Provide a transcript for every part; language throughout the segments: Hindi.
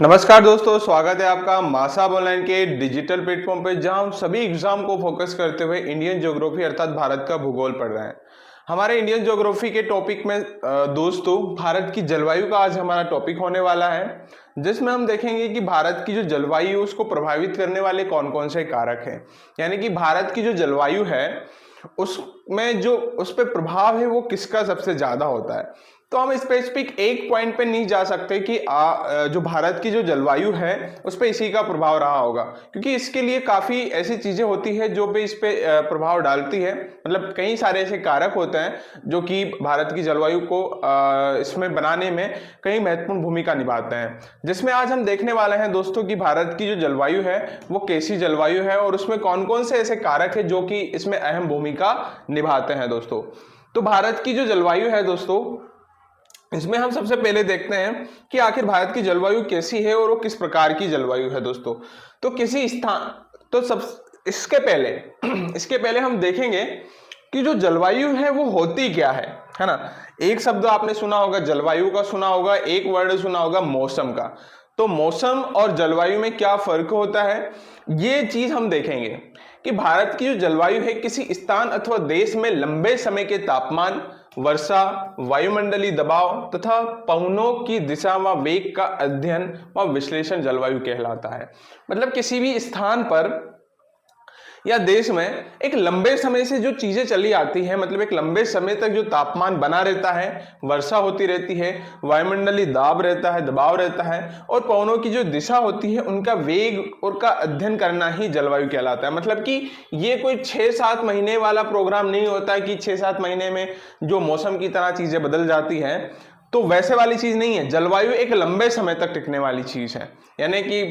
नमस्कार दोस्तों, स्वागत है आपका मासाब ऑनलाइन के डिजिटल प्लेटफॉर्म पर, जहां हम सभी एग्जाम को फोकस करते हुए इंडियन ज्योग्राफी अर्थात भारत का भूगोल पढ़ रहे हैं। हमारे इंडियन ज्योग्राफी के टॉपिक में दोस्तों भारत की जलवायु का आज हमारा टॉपिक होने वाला है, जिसमें हम देखेंगे कि भारत की जो जलवायु है उसको प्रभावित करने वाले कौन कौन से कारक हैं। यानी कि भारत की जो जलवायु है उसमें जो उस पर प्रभाव है वो किसका सबसे ज्यादा होता है। तो हम स्पेसिफिक एक पॉइंट पे नहीं जा सकते कि जो भारत की जो जलवायु है उस पर इसी का प्रभाव रहा होगा, क्योंकि इसके लिए काफ़ी ऐसी चीज़ें होती है जो पे इस पे प्रभाव डालती है। मतलब कई सारे ऐसे कारक होते हैं जो कि भारत की जलवायु को इसमें बनाने में कई महत्वपूर्ण भूमिका निभाते हैं, जिसमें आज हम देखने वाले हैं दोस्तों कि भारत की जो जलवायु है वो कैसी जलवायु है और उसमें कौन कौन से ऐसे कारक है जो कि इसमें अहम भूमिका निभाते हैं दोस्तों। तो भारत की जो जलवायु है दोस्तों, इसमें हम सबसे पहले देखते हैं कि आखिर भारत की जलवायु कैसी है और वो किस प्रकार की जलवायु है दोस्तों। तो किसी स्थान तो सब इसके पहले हम देखेंगे कि जो जलवायु है वो होती क्या है ना। एक शब्द आपने सुना होगा जलवायु का, सुना होगा, एक वर्ड सुना होगा मौसम का। तो मौसम और जलवायु में क्या फर्क होता है ये चीज हम देखेंगे कि भारत की जो जलवायु है किसी स्थान अथवा देश में लंबे समय के तापमान, वर्षा, वायुमंडलीय दबाव तथा पवनों की दिशा व वेग का अध्ययन व विश्लेषण जलवायु कहलाता है। मतलब किसी भी स्थान पर या देश में एक लंबे समय से जो चीजें चली आती हैं, मतलब एक लंबे समय तक जो तापमान बना रहता है, वर्षा होती रहती है, वायुमंडलीय दाब रहता है, दबाव रहता है और पवनों की जो दिशा होती है उनका वेग और का अध्ययन करना ही जलवायु कहलाता है। मतलब कि ये कोई 6-7 महीने वाला प्रोग्राम नहीं होता है कि 6-7 महीने में जो मौसम की तरह चीजें बदल जाती हैं, तो वैसे वाली चीज नहीं है। जलवायु एक लंबे समय तक टिकने वाली चीज है। यानी कि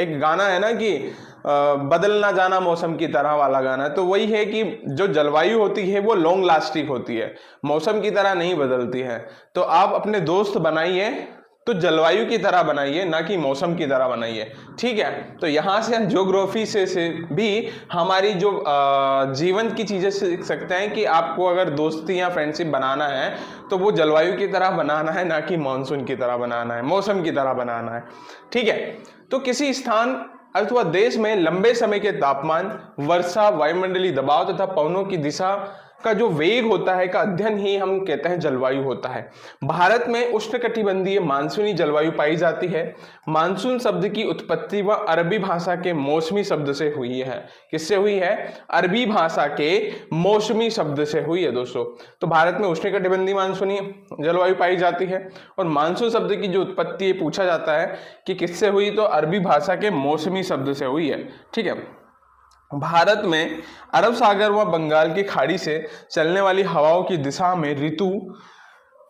एक गाना है ना कि बदल ना जाना मौसम की तरह वाला गाना, तो वही है कि जो जलवायु होती है वो लॉन्ग लास्टिंग होती है, मौसम की तरह नहीं बदलती है। तो आप अपने दोस्त बनाइए तो जलवायु की तरह बनाइए, ना कि मौसम की तरह बनाइए, ठीक है। तो यहाँ से हम ज्योग्राफी से भी हमारी जो जीवन की चीजें सीख सकते हैं कि आपको अगर दोस्ती या फ्रेंडशिप बनाना है तो वो जलवायु की तरह बनाना है, ना कि मानसून की तरह बनाना है, मौसम की तरह बनाना है, ठीक है। तो किसी स्थान अथवा देश में लंबे समय के तापमान, वर्षा, वायुमंडलीय दबाव तथा पवनों की दिशा का जो वेग होता है का अध्ययन ही हम कहते हैं जलवायु होता है। भारत में उष्णकटिबंधीय मानसूनी जलवायु पाई जाती है। मानसून शब्द की उत्पत्ति व अरबी भाषा के मौसमी शब्द से हुई है। किससे हुई है? अरबी भाषा के मौसमी शब्द से हुई है दोस्तों। तो भारत में उष्णकटिबंधीय मानसूनी जलवायु पाई जाती है और मानसून शब्द की जो उत्पत्ति पूछा जाता है कि किससे हुई, तो अरबी भाषा के मौसमी शब्द से हुई है, ठीक है। भारत में अरब सागर व बंगाल की खाड़ी से चलने वाली हवाओं की दिशा में ऋतु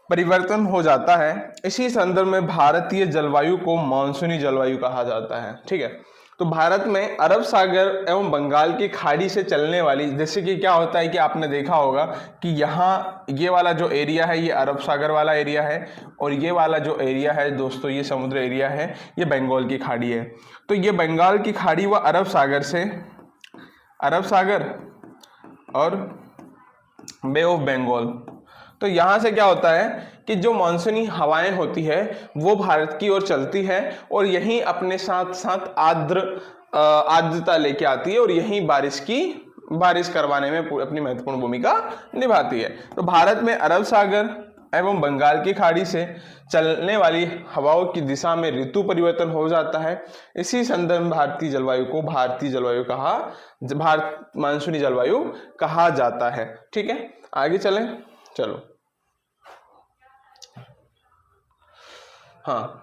परिवर्तन हो जाता है। इसी संदर्भ में भारतीय जलवायु को मानसूनी जलवायु कहा जाता है, ठीक है। तो भारत में अरब सागर एवं बंगाल की खाड़ी से चलने वाली, जैसे कि क्या होता है कि आपने देखा होगा कि यहाँ ये वाला जो एरिया है ये अरब सागर वाला एरिया है और ये वाला जो एरिया है दोस्तों ये समुद्र एरिया है, ये बंगाल की खाड़ी है। तो ये बंगाल की खाड़ी व अरब सागर और बे ऑफ बंगाल, तो यहाँ से क्या होता है कि जो मानसूनी हवाएं होती है वो भारत की ओर चलती है और यहीं अपने साथ साथ आर्द्रता लेके आती है और यहीं बारिश करवाने में अपनी महत्वपूर्ण भूमिका निभाती है। तो भारत में अरब सागर एवं बंगाल की खाड़ी से चलने वाली हवाओं की दिशा में ऋतु परिवर्तन हो जाता है। इसी संदर्भ में भारतीय मानसूनी जलवायु कहा जाता है, ठीक है। आगे चलें, चलो। हाँ,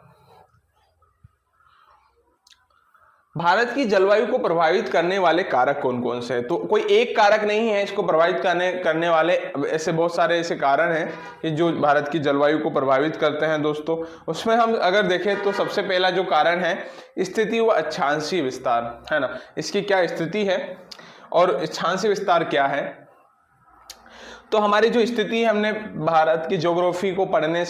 भारत की जलवायु को प्रभावित करने वाले कारक कौन कौन से हैं? तो कोई एक कारक नहीं है इसको प्रभावित करने वाले, ऐसे बहुत सारे ऐसे कारण हैं कि जो भारत की जलवायु को प्रभावित करते हैं दोस्तों। उसमें हम अगर देखें तो सबसे पहला जो कारण है स्थिति व अक्षांशीय विस्तार, है ना। इसकी क्या स्थिति है और अक्षांशीय विस्तार क्या है? तो हमारी जो स्थिति है, हमने भारत की ज्योग्राफी को पढ़ने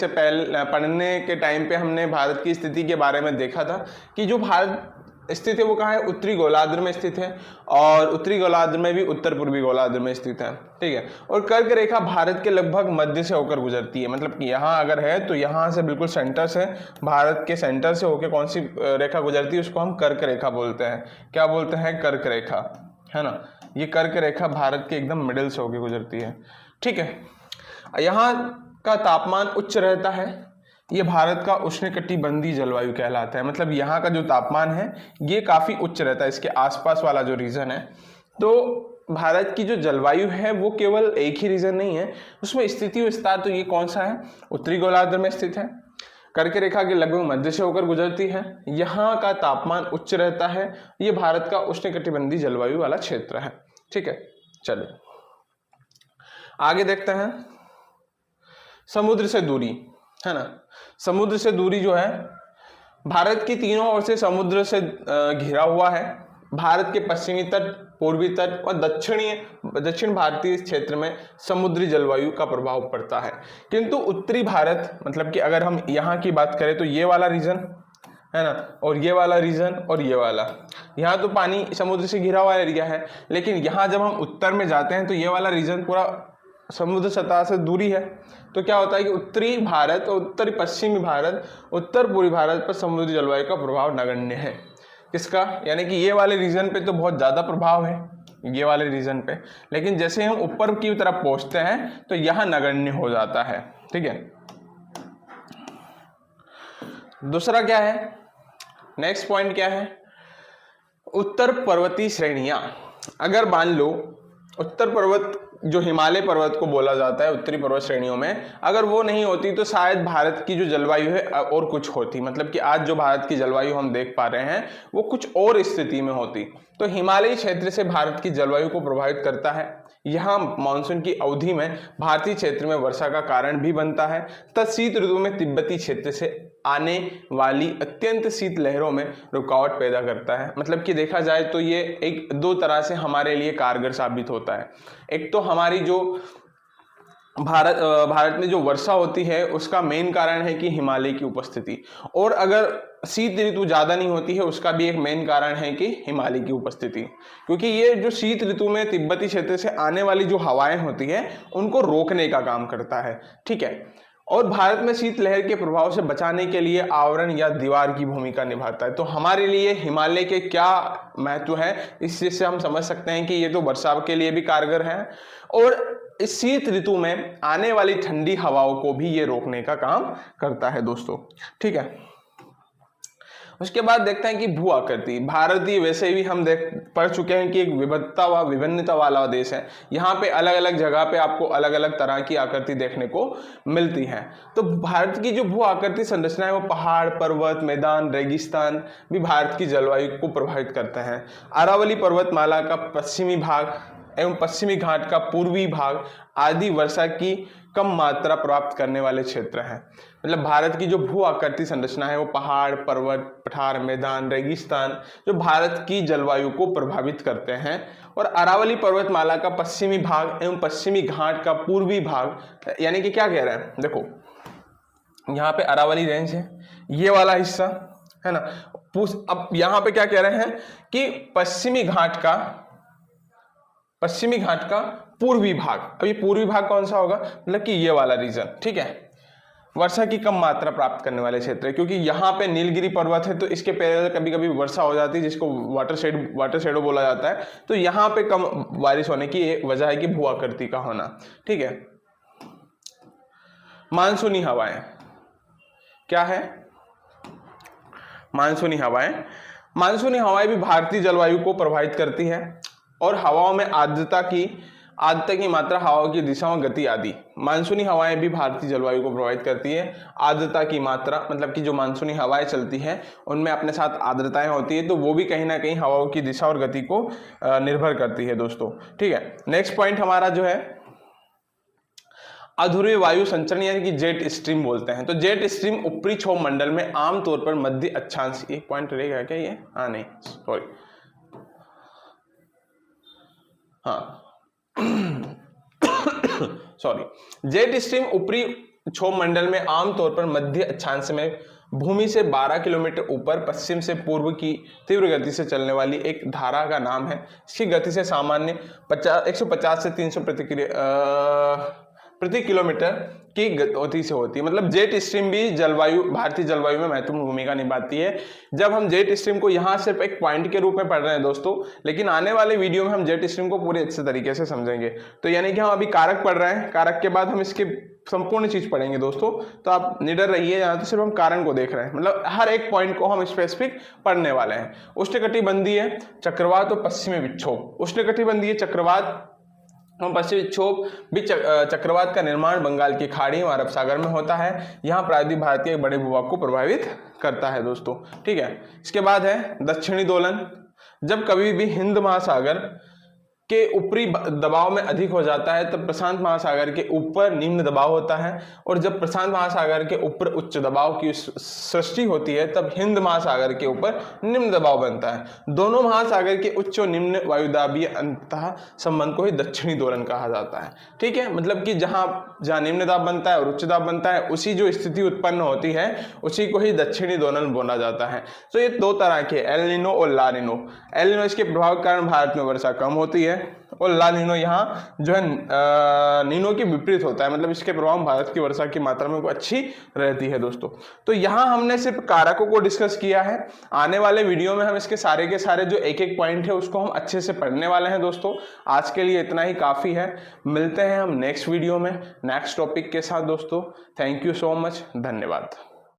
के टाइम पे हमने भारत की स्थिति के बारे में देखा था कि जो भारत स्थित है वो कहाँ है, उत्तरी गोलार्ध में स्थित है, और उत्तरी गोलार्ध में भी उत्तर पूर्वी गोलार्ध में स्थित है, ठीक है। और कर्क रेखा भारत के लगभग मध्य से होकर गुजरती है, मतलब कि यहाँ अगर है तो यहाँ से बिल्कुल सेंटर से, भारत के सेंटर से होकर कौन सी रेखा गुजरती है, उसको हम कर्क रेखा बोलते हैं। क्या बोलते हैं, कर्क रेखा, है ना। ये कर्क रेखा भारत के एकदम मिडिल से होकर गुजरती है, ठीक है। यहाँ का तापमान उच्च रहता है, ये भारत का उष्णकटिबंधीय जलवायु कहलाता है, मतलब यहाँ का जो तापमान है ये काफ़ी उच्च रहता है, इसके आसपास वाला जो रीजन है। तो भारत की जो जलवायु है वो केवल एक ही रीजन नहीं है, उसमें स्थिति विस्तार तो ये कौन सा है, उत्तरी गोलार्ध में स्थित है, कर्क रेखा के लगभग मध्य से होकर गुजरती है, यहाँ का तापमान उच्च रहता है, ये भारत का उष्णकटिबंधीय जलवायु वाला क्षेत्र है, ठीक है। चलिए आगे देखते हैं, समुद्र से दूरी, है ना। समुद्र से दूरी जो है, भारत की तीनों ओर से समुद्र से घिरा हुआ है। भारत के पश्चिमी तट, पूर्वी तट और दक्षिण भारतीय क्षेत्र में समुद्री जलवायु का प्रभाव पड़ता है, किंतु उत्तरी भारत, मतलब कि अगर हम यहाँ की बात करें तो ये वाला रीजन है ना, और ये वाला रीजन और ये वाला, यहाँ तो पानी समुद्र से घिरा हुआ एरिया है, लेकिन यहाँ जब हम उत्तर में जाते हैं तो ये वाला रीजन पूरा समुद्र सतह से दूरी है। तो क्या होता है कि उत्तरी भारत और उत्तरी पश्चिमी भारत, उत्तर पूर्वी भारत पर समुद्री जलवायु का प्रभाव नगण्य है। किसका, यानी कि ये वाले रीजन पे तो बहुत ज़्यादा प्रभाव है, ये वाले रीजन पे, लेकिन जैसे हम ऊपर की तरफ पहुँचते हैं तो यहाँ नगण्य हो जाता है, ठीक है। दूसरा क्या है, नेक्स्ट पॉइंट क्या है, उत्तर पर्वतीय श्रेणियां। अगर मान लो उत्तर पर्वत, जो हिमालय पर्वत को बोला जाता है उत्तरी पर्वत श्रेणियों में, अगर वो नहीं होती तो शायद भारत की जो जलवायु है और कुछ होती, मतलब कि आज जो भारत की जलवायु हम देख पा रहे हैं वो कुछ और स्थिति में होती। तो हिमालयी क्षेत्र से भारत की जलवायु को प्रभावित करता है, यहाँ मानसून की अवधि में भारतीय क्षेत्र में वर्षा का कारण भी बनता है, तथा शीत ऋतु में तिब्बती क्षेत्र से आने वाली अत्यंत शीत लहरों में रुकावट पैदा करता है। मतलब कि देखा जाए तो ये एक दो तरह से हमारे लिए कारगर साबित होता है। एक तो हमारी जो भारत में जो वर्षा होती है उसका मेन कारण है कि हिमालय की उपस्थिति, और अगर शीत ऋतु ज़्यादा नहीं होती है उसका भी एक मेन कारण है कि हिमालय की उपस्थिति, क्योंकि ये जो शीत ऋतु में तिब्बती क्षेत्र से आने वाली जो हवाएं होती है उनको रोकने का काम करता है, ठीक है। और भारत में शीतलहर के प्रभाव से बचाने के लिए आवरण या दीवार की भूमिका निभाता है। तो हमारे लिए हिमालय के क्या महत्व है, इस चीज से हम समझ सकते हैं कि ये तो वर्षा के लिए भी कारगर है, और इस शीत ऋतु में आने वाली ठंडी हवाओं को भी ये रोकने का काम करता है दोस्तों, ठीक है। उसके बाद देखते हैं कि भू आकृति। भारतीय वैसे भी हम पढ़ चुके हैं कि एक विविधता व विभिन्नता वाला देश है, यहाँ पे अलग अलग जगह पे आपको अलग अलग तरह की आकृति देखने को मिलती है। तो भारत की जो भू आकृति संरचना है वो पहाड़, पर्वत, मैदान, रेगिस्तान भी भारत की जलवायु को प्रभावित करते हैं। अरावली पर्वतमाला का पश्चिमी भाग एवं पश्चिमी घाट का पूर्वी भाग आदि वर्षा की कम मात्रा प्राप्त करने वाले क्षेत्र हैं। मतलब भारत की जो भू आकृति संरचना है वो पहाड़, पर्वत, पठार, मैदान, रेगिस्तान जो भारत की जलवायु को प्रभावित करते हैं, और अरावली पर्वतमाला का पश्चिमी भाग एवं पश्चिमी घाट का पूर्वी भाग, यानी कि क्या कह रहे हैं, देखो यहाँ पे अरावली रेंज है, ये वाला हिस्सा है ना। अब यहाँ पे क्या कह रहे हैं कि पश्चिमी घाट का पूर्वी भाग, अब ये पूर्वी भाग कौन सा होगा, मतलब कि ये वाला रीजन, ठीक है, वर्षा की कम मात्रा प्राप्त करने वाले क्षेत्र है, क्योंकि यहाँ पे नीलगिरी पर्वत है तो इसके पैरेलल कभी कभी वर्षा हो जाती है जिसको वाटर शेडो बोला जाता है। तो यहाँ पे कम बारिश होने की वजह है कि भू आकृति का होना, ठीक है। मानसूनी हवाएं क्या है, मानसूनी हवाएं भी भारतीय जलवायु को प्रभावित करती है, और हवाओं में आर्द्रता की मात्रा, हवाओं की दिशाओं, गति आदि। मानसूनी हवाएं भी भारतीय जलवायु को प्रभावित करती है। आर्द्रता की मात्रा, मतलब कि जो मानसूनी हवाएं चलती हैं उनमें अपने साथ आर्द्रताएं होती है, तो वो भी कहीं ना कहीं हवाओं की दिशा और गति को निर्भर करती है दोस्तों, ठीक है। नेक्स्ट पॉइंट हमारा जो है अध्रुवीय वायु संचरण, यानी कि जेट स्ट्रीम बोलते हैं। तो जेट स्ट्रीम ऊपरी क्षोभ मंडल में आमतौर पर मध्य अक्षांश, एक पॉइंट रहेगा क्या ये, हाँ नहीं सॉरी, हाँ सॉरी, जेट स्ट्रीम ऊपरी क्षोभ मंडल में आमतौर पर मध्य अक्षांश में भूमि से 12 किलोमीटर ऊपर पश्चिम से पूर्व की तीव्र गति से चलने वाली एक धारा का नाम है। इसकी गति से सामान्य 150 से 300 प्रति किलोमीटर की गति से होती है। मतलब जेट स्ट्रीम भी भारतीय जलवायु में महत्वपूर्ण भूमिका निभाती है। जब हम जेट स्ट्रीम को यहाँ सिर्फ एक पॉइंट के रूप में पढ़ रहे हैं दोस्तों, लेकिन आने वाले वीडियो में हम जेट स्ट्रीम को पूरे अच्छे तरीके से समझेंगे। तो यानी कि हम अभी कारक पढ़ रहे हैं, कारक के बाद हम इसके संपूर्ण चीज पढ़ेंगे दोस्तों। तो आप निडर रहिए, यहाँ तो सिर्फ हम कारण को देख रहे हैं, मतलब हर एक पॉइंट को हम स्पेसिफिक पढ़ने वाले हैं। उष्णकटिबंधीय चक्रवात और पश्चिमी विक्षोभ। उष्णकटिबंधीय चक्रवात और पश्चिमी विक्षोभ भी चक्रवात का निर्माण बंगाल की खाड़ी और अरब सागर में होता है। यहाँ प्रायद्वीप भारत के एक बड़े भूभाग को प्रभावित करता है दोस्तों, ठीक है। इसके बाद है दक्षिणी दोलन। जब कभी भी हिंद महासागर के ऊपरी दबाव में अधिक हो जाता है तब प्रशांत महासागर के ऊपर निम्न दबाव होता है, और जब प्रशांत महासागर के ऊपर उच्च दबाव की सृष्टि होती है तब हिंद महासागर के ऊपर निम्न दबाव बनता है। दोनों महासागर के उच्च और निम्न वायुदाबीय अंतः संबंध को ही दक्षिणी दोलन कहा जाता है, ठीक है। मतलब कि जहां निम्न दाब बनता है और उच्च दाब बनता है, उसी जो स्थिति उत्पन्न होती है उसी को ही दक्षिणी दोलन बोला जाता है। तो ये दो तरह के, एल नीनो और ला नीनो। एल नीनो इसके प्रभाव के कारण भारत में वर्षा कम होती है, और ला नीनो यहाँ जो है नीनो के विपरीत होता है, मतलब इसके प्रभाव भारत की वर्षा की मात्रा में अच्छी रहती है दोस्तों। तो यहाँ हमने सिर्फ कारकों को डिस्कस किया है। आने वाले वीडियो में हम इसके सारे के सारे जो एक एक पॉइंट है उसको हम अच्छे से पढ़ने वाले हैं दोस्तों। आज के लिए इतना ही काफ़ी है, मिलते हैं हम नेक्स्ट वीडियो में नेक्स्ट टॉपिक के साथ दोस्तों। थैंक यू सो मच, धन्यवाद।